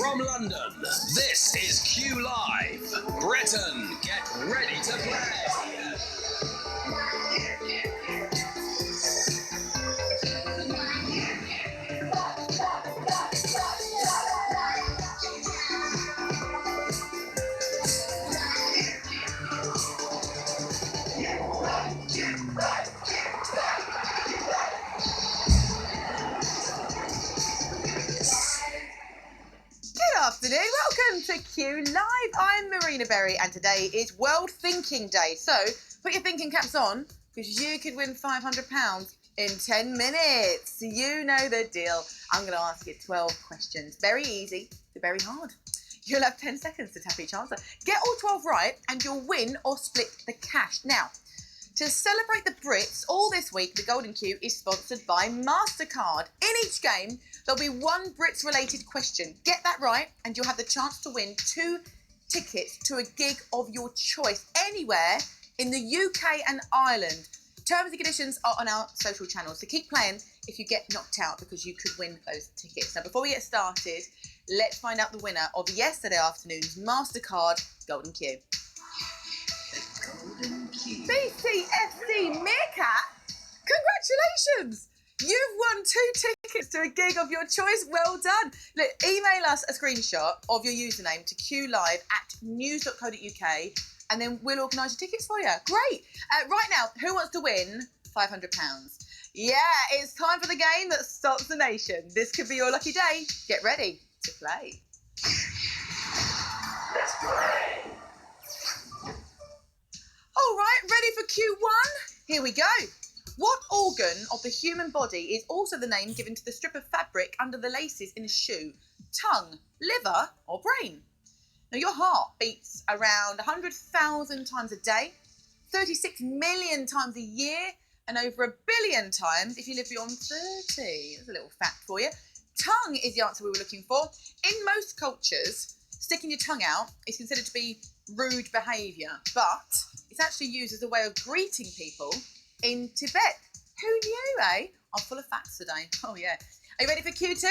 From London, this is Q Live. Britain, get ready to play. Good afternoon, welcome to Q Live. I'm Marina Berry and today is World Thinking Day. So put your thinking caps on because you could win £500 in 10 minutes. You know the deal. I'm going to ask you 12 questions. Very easy to very hard. You'll have 10 seconds to tap each answer. Get all 12 right and you'll win or split the cash. Now, to celebrate the Brits, all this week, the Golden Q is sponsored by MasterCard. In each game, there'll be one Brits-related question. Get that right, and you'll have the chance to win 2 tickets to a gig of your choice anywhere in the UK and Ireland. Terms and conditions are on our social channels, so keep playing if you get knocked out because you could win those tickets. Now, before we get started, let's find out the winner of yesterday afternoon's MasterCard Golden Q. BTFC Meerkat, congratulations! You've won 2 tickets to a gig of your choice. Well done. Look, email us a screenshot of your username to qlive@news.co.uk and then we'll organise your tickets for you. Great. Right now, who wants to win £500? Yeah, it's time for the game that stops the nation. This could be your lucky day. Get ready to play. Let's play. All right, ready for Q1? Here we go. What organ of the human body is also the name given to the strip of fabric under the laces in a shoe? Tongue, liver, or brain? Now, your heart beats around 100,000 times a day, 36 million times a year, and over 1 billion times if you live beyond 30. That's a little fact for you. Tongue is the answer we were looking for. In most cultures, sticking your tongue out is considered to be rude behaviour, but it's actually used as a way of greeting people in Tibet. Who knew, eh? I'm full of facts today. Oh, yeah. Are you ready for Q2?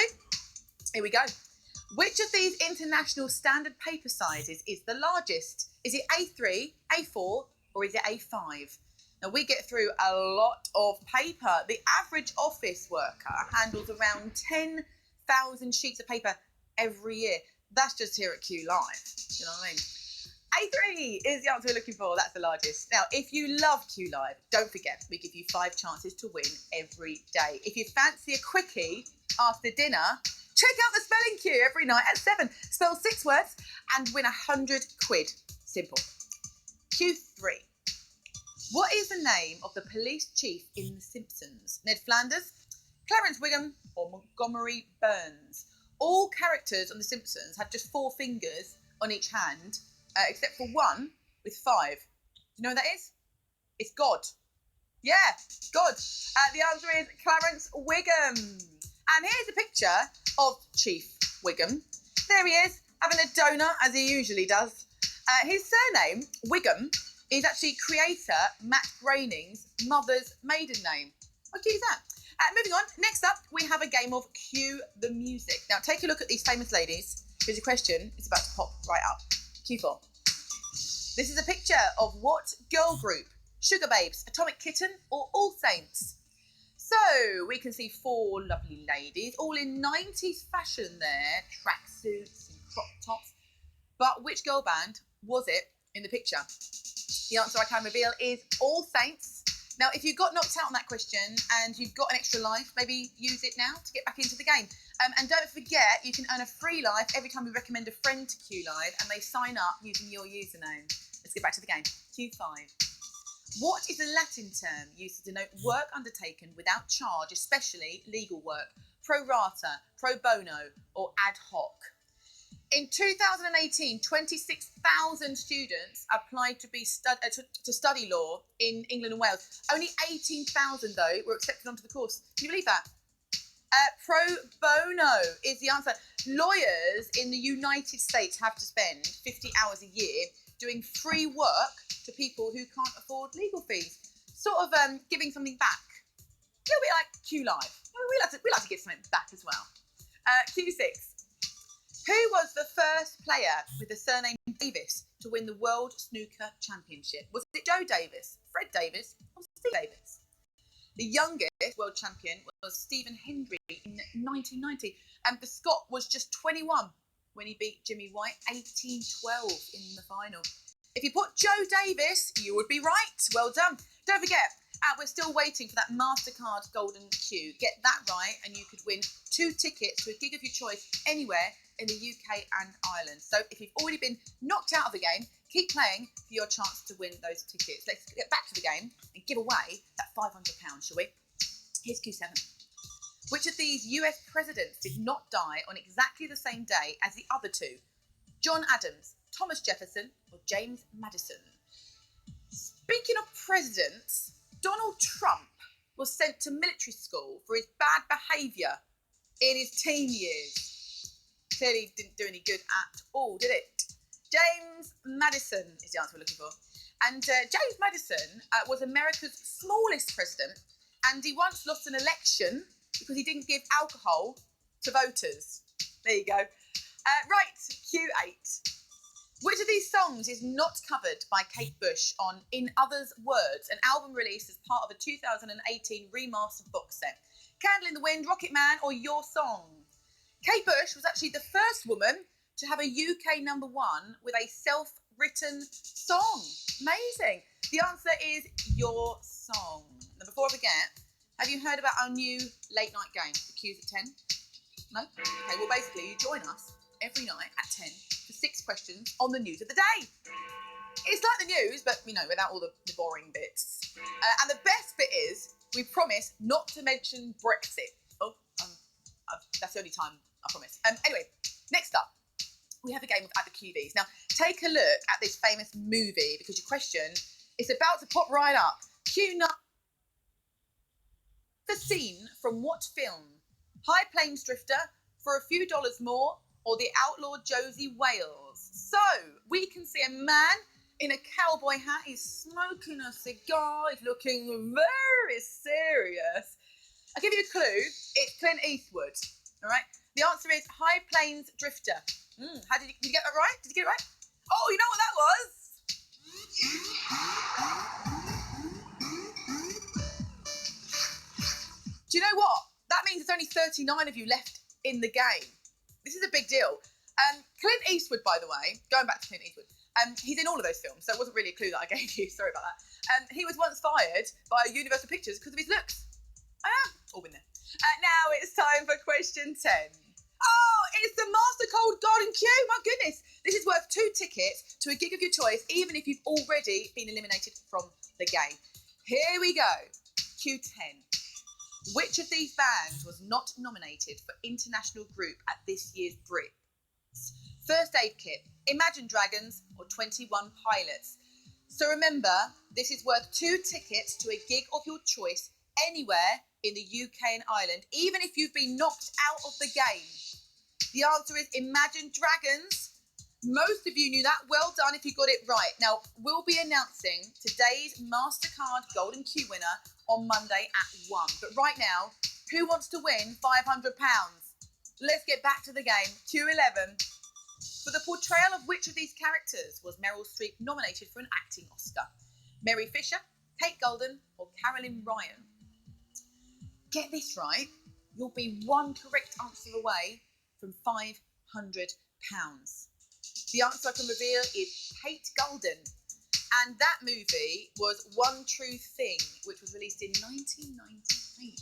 Here we go. Which of these international standard paper sizes is the largest? Is it A3, A4, or is it A5? Now, we get through a lot of paper. The average office worker handles around 10,000 sheets of paper every year. That's just here at Q Live. You know what I mean? A3 is the answer we're looking for. That's the largest. Now, if you love Q Live, don't forget, we give you 5 chances to win every day. If you fancy a quickie after dinner, check out the Spelling Q every night at 7. Spell 6 words and win £100. Simple. Q3. What is the name of the police chief in The Simpsons? Ned Flanders, Clarence Wiggum, or Montgomery Burns? All characters on The Simpsons have just 4 fingers on each hand, except for one with 5. Do you know what that is? It's God. Yeah, God. The answer is Clarence Wiggum. And here's a picture of Chief Wiggum. There he is, having a donut, as he usually does. His surname, Wiggum, is actually creator Matt Groening's mother's maiden name. How cute is that? Moving on, next up, we have a game of Cue the Music. Now, take a look at these famous ladies. Here's your question. It's about to pop right up. Q4. This is a picture of what girl group? Sugar Babes, Atomic Kitten, or All Saints? So, we can see 4 lovely ladies, all in 90s fashion there, tracksuits and crop tops. But which girl band was it in the picture? The answer I can reveal is All Saints. Now, if you got knocked out on that question and you've got an extra life, maybe use it now to get back into the game. And don't forget, you can earn a free life every time we recommend a friend to Q Live and they sign up using your username. Let's get back to the game. Q5. What is a Latin term used to denote work undertaken without charge, especially legal work? Pro rata, pro bono, or ad hoc? In 2018, 26,000 students applied to study law in England and Wales. Only 18,000, though, were accepted onto the course. Can you believe that? Pro bono is the answer. Lawyers in the United States have to spend 50 hours a year doing free work to people who can't afford legal fees. Sort of giving something back. A little bit like Q Live. We like to give something back as well. Q6. Who was the first player with the surname Davis to win the World Snooker Championship? Was it Joe Davis, Fred Davis, or Steve Davis? The youngest world champion was Stephen Hendry in 1990, and the Scot was just 21 when he beat Jimmy White 18-12 in the final. If you put Joe Davis, you would be right. Well done. Don't forget, we're still waiting for that MasterCard Golden Q. Get that right, and you could win 2 tickets to a gig of your choice anywhere in the UK and Ireland. So if you've already been knocked out of the game, keep playing for your chance to win those tickets. Let's get back to the game and give away that £500, shall we? Here's Q7. Which of these US presidents did not die on exactly the same day as the other two? John Adams, Thomas Jefferson, or James Madison? Speaking of presidents, Donald Trump was sent to military school for his bad behaviour in his teen years. Clearly didn't do any good at all, did it? James Madison is the answer we're looking for. And James Madison was America's smallest president, and he once lost an election because he didn't give alcohol to voters. There you go. Right, Q8. Which of these songs is not covered by Kate Bush on In Others' Words, an album released as part of a 2018 remastered box set? Candle in the Wind, Rocket Man, or Your Song? Kate Bush was actually the first woman to have a UK #1 with a self-written song. Amazing. The answer is Your Song. Now, before I forget, have you heard about our new late night game, the Q's at 10? No? Okay, well, basically, you join us every night at 10 for 6 questions on the news of the day. It's like the news, but, without all the boring bits. And the best bit is, we promise not to mention Brexit. That's the only time, I promise. Anyway, next up, we have a game of At the QVs. Now, take a look at this famous movie, because your question is about to pop right up. Q9. The scene from what film? High Plains Drifter, For a Few Dollars More, or The Outlaw Josie Wales? So, we can see a man in a cowboy hat. He's smoking a cigar. He's looking very serious. I'll give you a clue. It's Clint Eastwood. All right? The answer is High Plains Drifter. How did you get that right? Did you get it right? Oh, you know what that was? Do you know what? That means there's only 39 of you left in the game. This is a big deal. Clint Eastwood, by the way, going back to Clint Eastwood, he's in all of those films, so it wasn't really a clue that I gave you. Sorry about that. He was once fired by Universal Pictures because of his looks. All been there. Now it's time for question 10. Oh, it's the MasterCard Golden Q. My goodness. This is worth 2 tickets to a gig of your choice, even if you've already been eliminated from the game. Here we go. Q10. Which of these bands was not nominated for International Group at this year's Brits? First Aid Kit, Imagine Dragons, or 21 Pilots? So remember, this is worth 2 tickets to a gig of your choice anywhere in the UK and Ireland, even if you've been knocked out of the game. The answer is Imagine Dragons. Most of you knew that. Well done if you got it right. Now, we'll be announcing today's MasterCard Golden Q winner on Monday at 1. But right now, who wants to win £500? Let's get back to the game. Q11. For the portrayal of which of these characters was Meryl Streep nominated for an acting Oscar? Mary Fisher, Kate Golden, or Carolyn Ryan? Get this right, you'll be 1 correct answer away from £500. The answer I can reveal is Kate Golden. And that movie was One True Thing, which was released in 1998.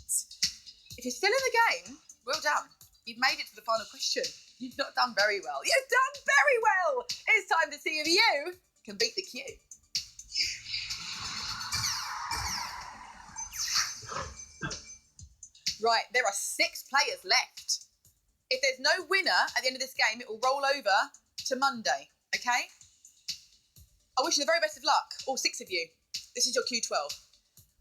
If you're still in the game, well done. You've made it to the final question. You've not done very well. You've done very well. It's time to see if you can beat the queue. Right, there are 6 players left. If there's no winner at the end of this game, it will roll over to Monday, okay? I wish you the very best of luck, all 6 of you. This is your Q12.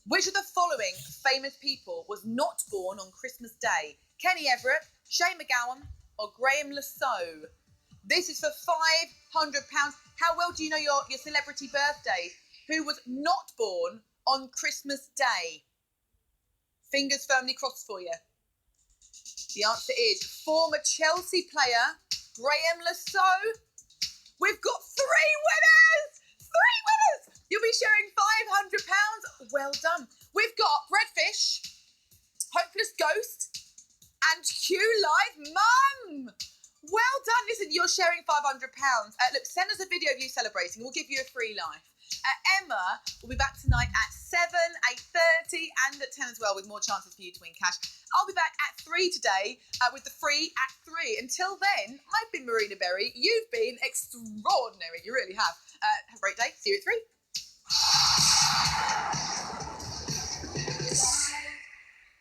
Which of the following famous people was not born on Christmas Day? Kenny Everett, Shane McGowan, or Graham Lasso? This is for £500. How well do you know your celebrity birthdays? Who was not born on Christmas Day? Fingers firmly crossed for you. The answer is former Chelsea player Graham Lasso. We've got 3 winners! 3 winners! You'll be sharing £500. Well done. We've got Breadfish, Hopeless Ghost, and Q Live Mum. Well done. Listen, you're sharing £500. Look, send us a video of you celebrating. We'll give you a free life. Emma will be back tonight at 7, 8:30 and at 10 as well with more chances for you to win cash. I'll be back at 3 today with the free at 3. Until then, I've been Marina Berry. You've been extraordinary. You really have. Have a great day. See you at 3.